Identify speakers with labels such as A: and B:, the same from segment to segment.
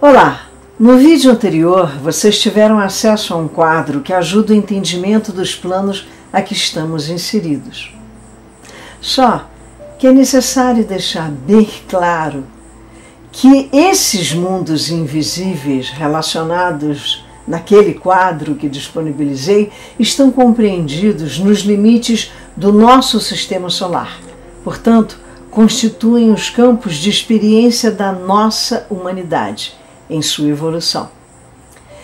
A: Olá! No vídeo anterior, vocês tiveram acesso a um quadro que ajuda o entendimento dos planos a que estamos inseridos. Só que é necessário deixar bem claro que esses mundos invisíveis relacionados naquele quadro que disponibilizei estão compreendidos nos limites do nosso sistema solar. Portanto, constituem os campos de experiência da nossa humanidade em sua evolução.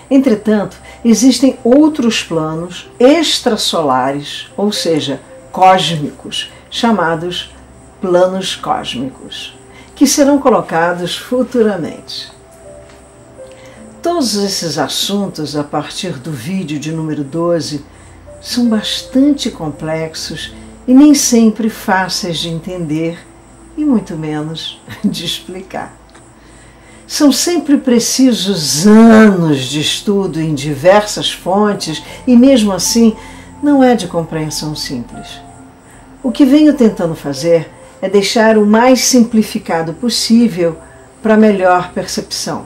A: Entretanto, existem outros planos extrasolares, ou seja, cósmicos, chamados planos cósmicos, que serão colocados futuramente. Todos esses assuntos, a partir do vídeo de número 12, são bastante complexos e nem sempre fáceis de entender e muito menos de explicar. São sempre precisos anos de estudo em diversas fontes e, mesmo assim, não é de compreensão simples. O que venho tentando fazer é deixar o mais simplificado possível para melhor percepção.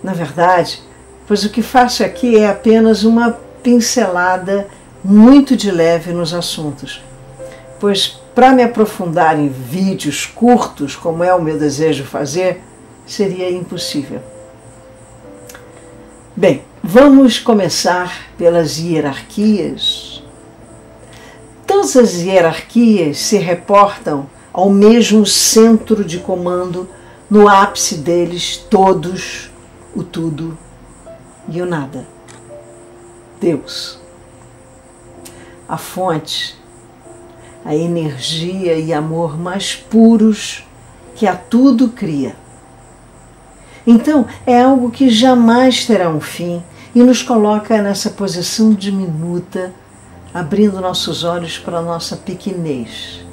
A: Na verdade, pois o que faço aqui é apenas uma pincelada muito de leve nos assuntos, pois para me aprofundar em vídeos curtos, como é o meu desejo fazer, seria impossível. Bem, vamos começar pelas hierarquias. Todas as hierarquias se reportam ao mesmo centro de comando, no ápice deles todos, o tudo e o nada. Deus. A fonte, a energia e amor mais puros que a tudo cria. Então, é algo que jamais terá um fim e nos coloca nessa posição diminuta, abrindo nossos olhos para a nossa pequenez.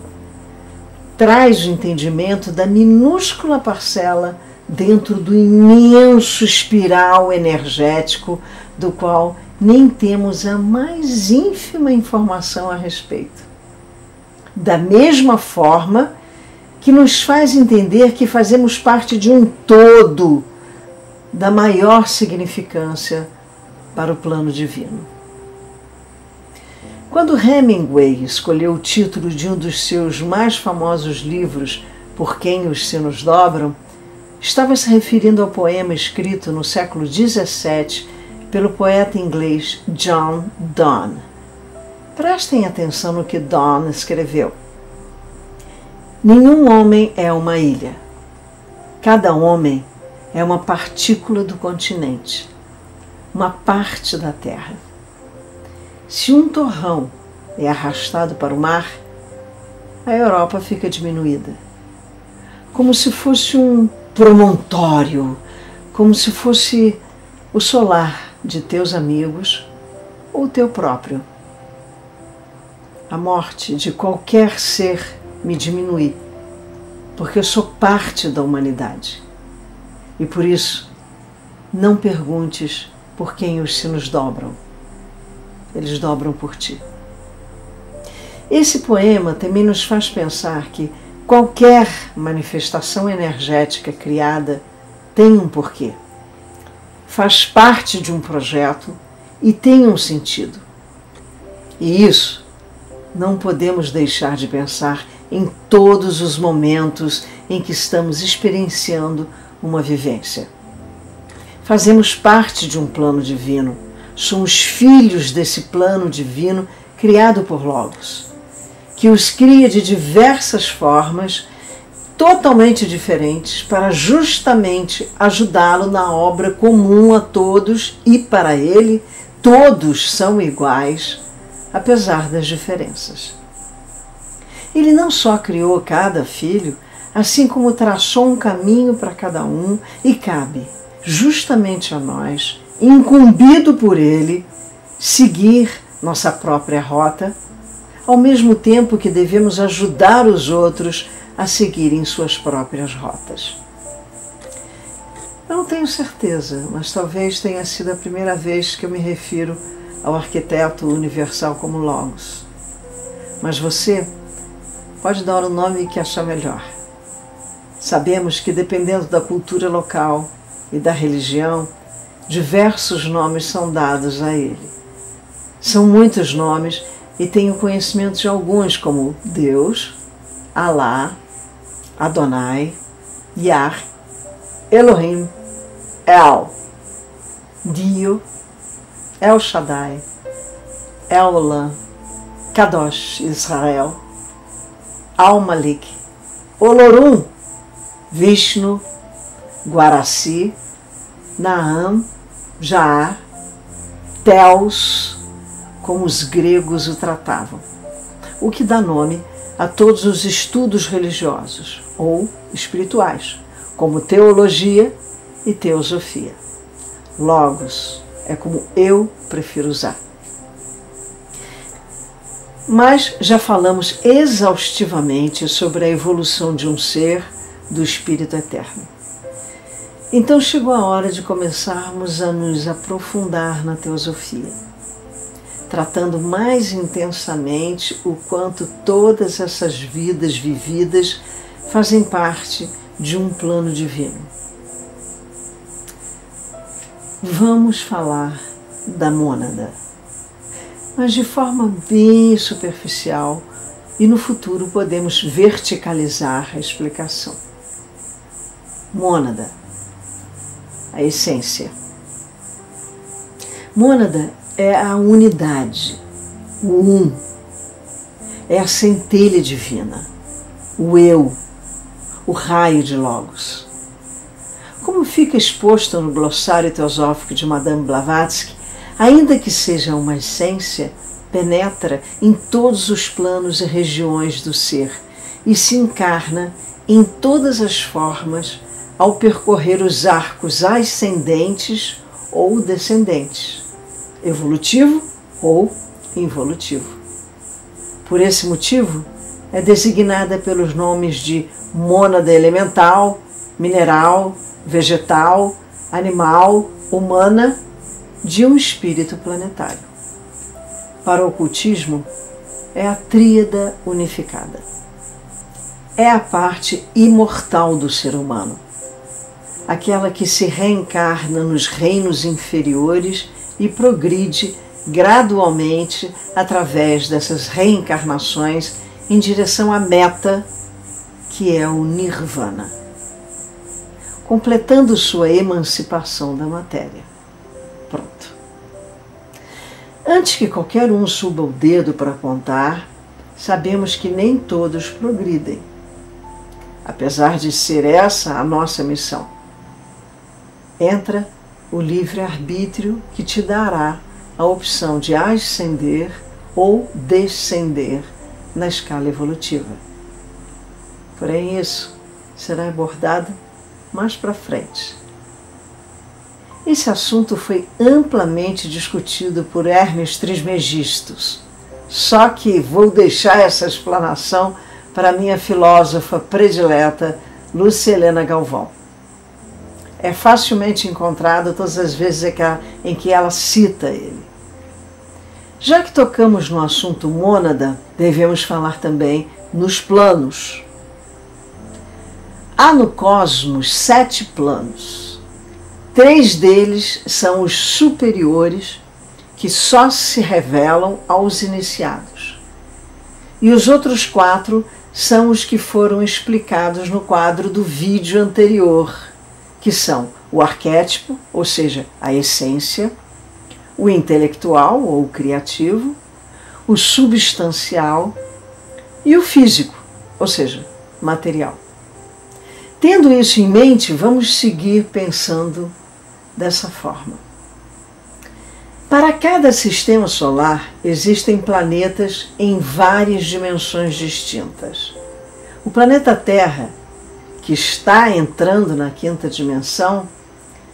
A: Traz o entendimento da minúscula parcela dentro do imenso espiral energético do qual nem temos a mais ínfima informação a respeito. Da mesma forma que nos faz entender que fazemos parte de um todo da maior significância para o plano divino. Quando Hemingway escolheu o título de um dos seus mais famosos livros, Por Quem os Sinos Dobram, estava se referindo ao poema escrito no século XVII pelo poeta inglês John Donne. Prestem atenção no que Donne escreveu. Nenhum homem é uma ilha. Cada homem é uma partícula do continente, uma parte da terra. Se um torrão é arrastado para o mar, a Europa fica diminuída, como se fosse um promontório, como se fosse o solar de teus amigos ou teu próprio. A morte de qualquer ser me diminui, porque eu sou parte da humanidade. E por isso, não perguntes por quem os sinos dobram. Eles dobram por ti. Esse poema também nos faz pensar que qualquer manifestação energética criada tem um porquê. Faz parte de um projeto e tem um sentido. E isso não podemos deixar de pensar em todos os momentos em que estamos experienciando uma vivência. Fazemos parte de um plano divino, somos filhos desse plano divino criado por Logos, que os cria de diversas formas, totalmente diferentes, para justamente ajudá-lo na obra comum a todos e para ele todos são iguais, apesar das diferenças. Ele não só criou cada filho, assim como traçou um caminho para cada um e cabe justamente a nós, incumbido por ele, seguir nossa própria rota, ao mesmo tempo que devemos ajudar os outros a seguirem suas próprias rotas. Eu não tenho certeza, mas talvez tenha sido a primeira vez que eu me refiro ao arquiteto universal como Logos. Mas você pode dar o nome que achar melhor. Sabemos que, dependendo da cultura local, e da religião, diversos nomes são dados a ele. São muitos nomes e tenho conhecimento de alguns, como Deus, Alá, Adonai, Yah, Elohim, El, Dio, El Shaddai, El Olam, Kadosh, Israel, Al-Malik, Olorum, Vishnu, Guaraci, Naam, Jaar, Teos, como os gregos o tratavam, o que dá nome a todos os estudos religiosos ou espirituais, como teologia e teosofia. Logos é como eu prefiro usar. Mas já falamos exaustivamente sobre a evolução de um ser do Espírito Eterno. Então chegou a hora de começarmos a nos aprofundar na teosofia, tratando mais intensamente o quanto todas essas vidas vividas fazem parte de um plano divino. Vamos falar da mônada, mas de forma bem superficial, e no futuro podemos verticalizar a explicação. Mônada, a essência. Mônada é a unidade, o um, é a centelha divina, o eu, o raio de Logos. Como fica exposto no glossário teosófico de Madame Blavatsky, ainda que seja uma essência, penetra em todos os planos e regiões do ser e se encarna em todas as formas ao percorrer os arcos ascendentes ou descendentes, evolutivo ou involutivo. Por esse motivo, é designada pelos nomes de mônada elemental, mineral, vegetal, animal, humana, de um espírito planetário. Para o ocultismo, é a tríada unificada. É a parte imortal do ser humano, aquela que se reencarna nos reinos inferiores e progride gradualmente através dessas reencarnações em direção à meta, que é o Nirvana, completando sua emancipação da matéria. Pronto. Antes que qualquer um suba o dedo para apontar, sabemos que nem todos progridem, apesar de ser essa a nossa missão. Entra o livre-arbítrio que te dará a opção de ascender ou descender na escala evolutiva. Porém, isso será abordado mais para frente. Esse assunto foi amplamente discutido por Hermes Trismegistus, só que vou deixar essa explanação para a minha filósofa predileta, Lúcia Helena Galvão. É facilmente encontrado todas as vezes em que ela cita ele. Já que tocamos no assunto mônada, devemos falar também nos planos. Há no cosmos 7 planos. 3 deles são os superiores, que só se revelam aos iniciados. E os outros 4 são os que foram explicados no quadro do vídeo anterior, que são o arquétipo, ou seja, a essência, o intelectual ou criativo, o substancial e o físico, ou seja, material. Tendo isso em mente, vamos seguir pensando dessa forma. Para cada sistema solar existem planetas em várias dimensões distintas. O planeta Terra, que está entrando na 5ª dimensão,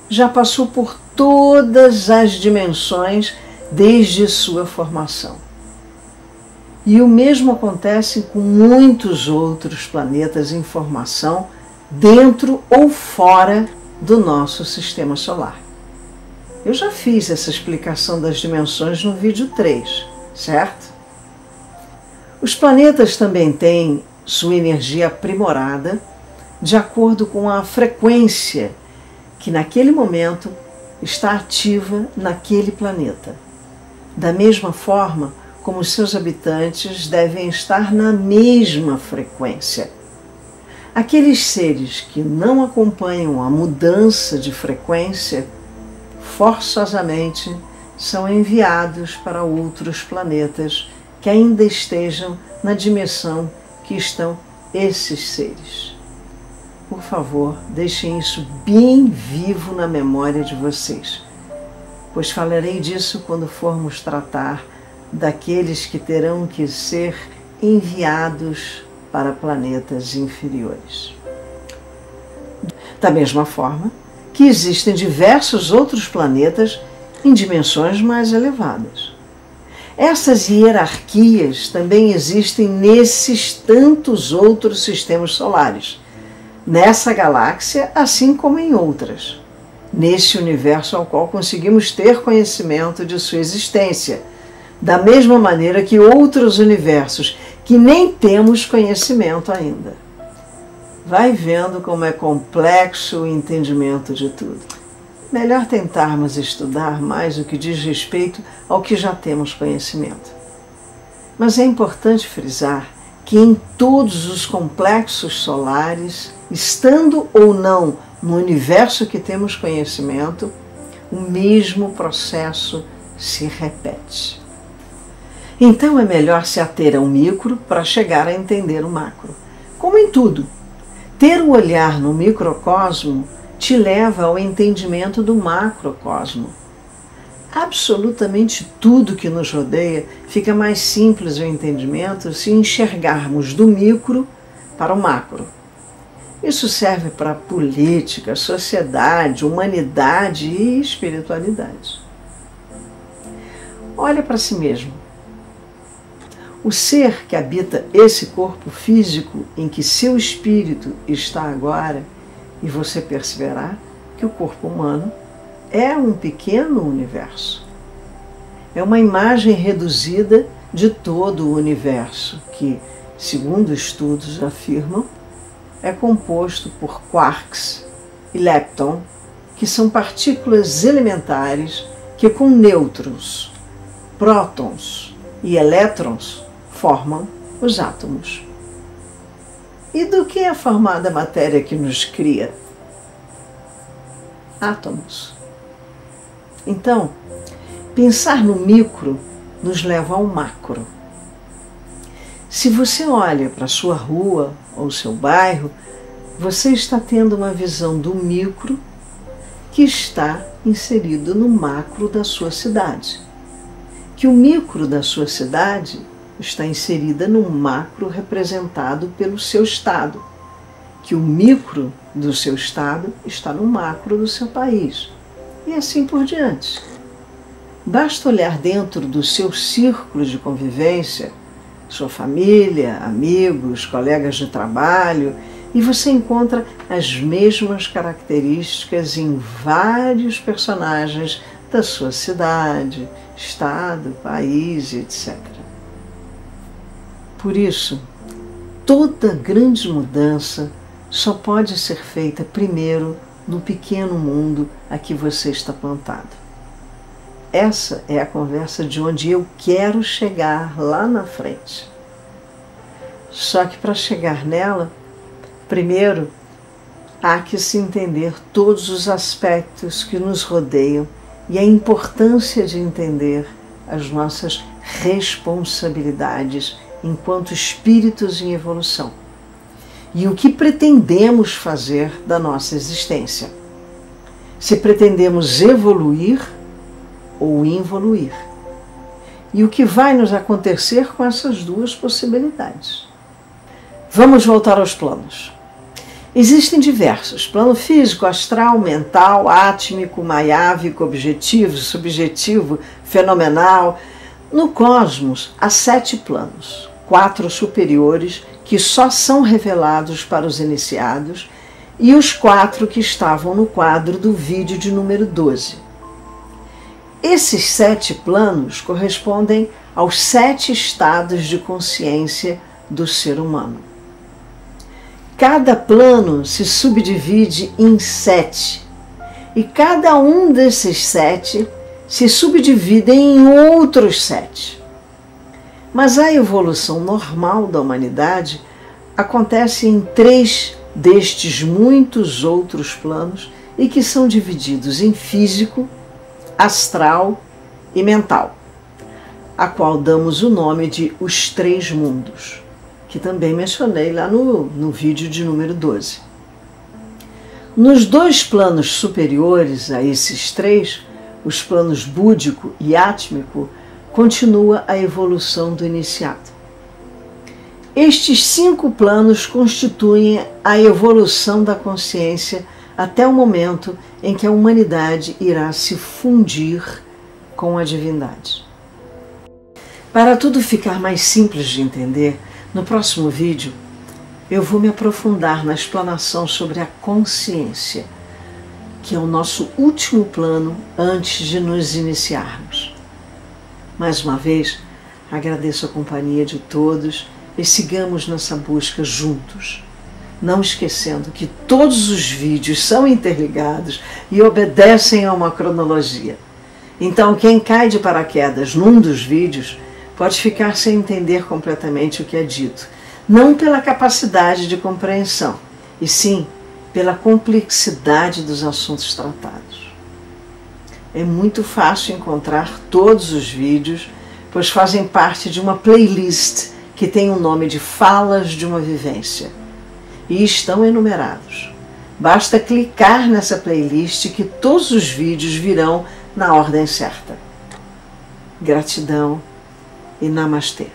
A: já passou por todas as dimensões desde sua formação. E o mesmo acontece com muitos outros planetas em formação dentro ou fora do nosso sistema solar. Eu já fiz essa explicação das dimensões no vídeo 3, certo? Os planetas também têm sua energia aprimorada de acordo com a frequência que naquele momento está ativa naquele planeta. Da mesma forma como seus habitantes devem estar na mesma frequência. Aqueles seres que não acompanham a mudança de frequência, forçosamente são enviados para outros planetas que ainda estejam na dimensão que estão esses seres. Por favor, deixem isso bem vivo na memória de vocês, pois falarei disso quando formos tratar daqueles que terão que ser enviados para planetas inferiores. Da mesma forma que existem diversos outros planetas em dimensões mais elevadas. Essas hierarquias também existem nesses tantos outros sistemas solares, nessa galáxia, assim como em outras, nesse universo ao qual conseguimos ter conhecimento de sua existência, da mesma maneira que outros universos que nem temos conhecimento ainda. Vai vendo como é complexo o entendimento de tudo. Melhor tentarmos estudar mais o que diz respeito ao que já temos conhecimento. Mas é importante frisar que em todos os complexos solares, estando ou não no universo que temos conhecimento, o mesmo processo se repete. Então é melhor se ater ao micro para chegar a entender o macro. Como em tudo, ter o olhar no microcosmo te leva ao entendimento do macrocosmo. Absolutamente tudo que nos rodeia fica mais simples o entendimento se enxergarmos do micro para o macro. Isso serve para política, sociedade, humanidade e espiritualidade. Olha para si mesmo. O ser que habita esse corpo físico em que seu espírito está agora, e você perceberá que o corpo humano é um pequeno universo. É uma imagem reduzida de todo o universo, que, segundo estudos afirmam, é composto por quarks e lepton, que são partículas elementares que com nêutrons, prótons e elétrons formam os átomos. E do que é formada a matéria que nos cria? Átomos. Então, pensar no micro nos leva ao macro. Se você olha para a sua rua ou seu bairro, você está tendo uma visão do micro que está inserido no macro da sua cidade. Que o micro da sua cidade está inserida no macro representado pelo seu estado, que o micro do seu estado está no macro do seu país, e assim por diante. Basta olhar dentro do seu círculo de convivência, sua família, amigos, colegas de trabalho, e você encontra as mesmas características em vários personagens da sua cidade, estado, país, etc. Por isso, toda grande mudança só pode ser feita primeiro no pequeno mundo a que você está plantado. Essa é a conversa de onde eu quero chegar lá na frente. Só que para chegar nela, primeiro há que se entender todos os aspectos que nos rodeiam e a importância de entender as nossas responsabilidades enquanto espíritos em evolução e o que pretendemos fazer da nossa existência. Se pretendemos evoluir ou involuir. E o que vai nos acontecer com essas duas possibilidades. Vamos voltar aos planos. Existem diversos: plano físico, astral, mental, átmico, maiávico, objetivo, subjetivo, fenomenal. No cosmos, há 7 planos, 4 superiores que só são revelados para os iniciados e os 4 que estavam no quadro do vídeo de número 12. Esses 7 planos correspondem aos 7 estados de consciência do ser humano. Cada plano se subdivide em 7 e cada um desses 7 se subdivide em outros 7. Mas a evolução normal da humanidade acontece em 3 destes muitos outros planos e que são divididos em físico, astral e mental, a qual damos o nome de os 3 mundos, que também mencionei lá no vídeo de número 12. Nos 2 planos superiores a esses 3, os planos búdico e átmico, continua a evolução do iniciado. Estes 5 planos constituem a evolução da consciência até o momento em que a humanidade irá se fundir com a divindade. Para tudo ficar mais simples de entender, no próximo vídeo eu vou me aprofundar na explanação sobre a consciência, que é o nosso último plano antes de nos iniciarmos. Mais uma vez, agradeço a companhia de todos e sigamos nessa busca juntos, não esquecendo que todos os vídeos são interligados e obedecem a uma cronologia. Então, quem cai de paraquedas num dos vídeos pode ficar sem entender completamente o que é dito, não pela capacidade de compreensão, e sim pela complexidade dos assuntos tratados. É muito fácil encontrar todos os vídeos, pois fazem parte de uma playlist que tem o nome de Falas de uma Vivência, e estão enumerados. Basta clicar nessa playlist que todos os vídeos virão na ordem certa. Gratidão e Namastê.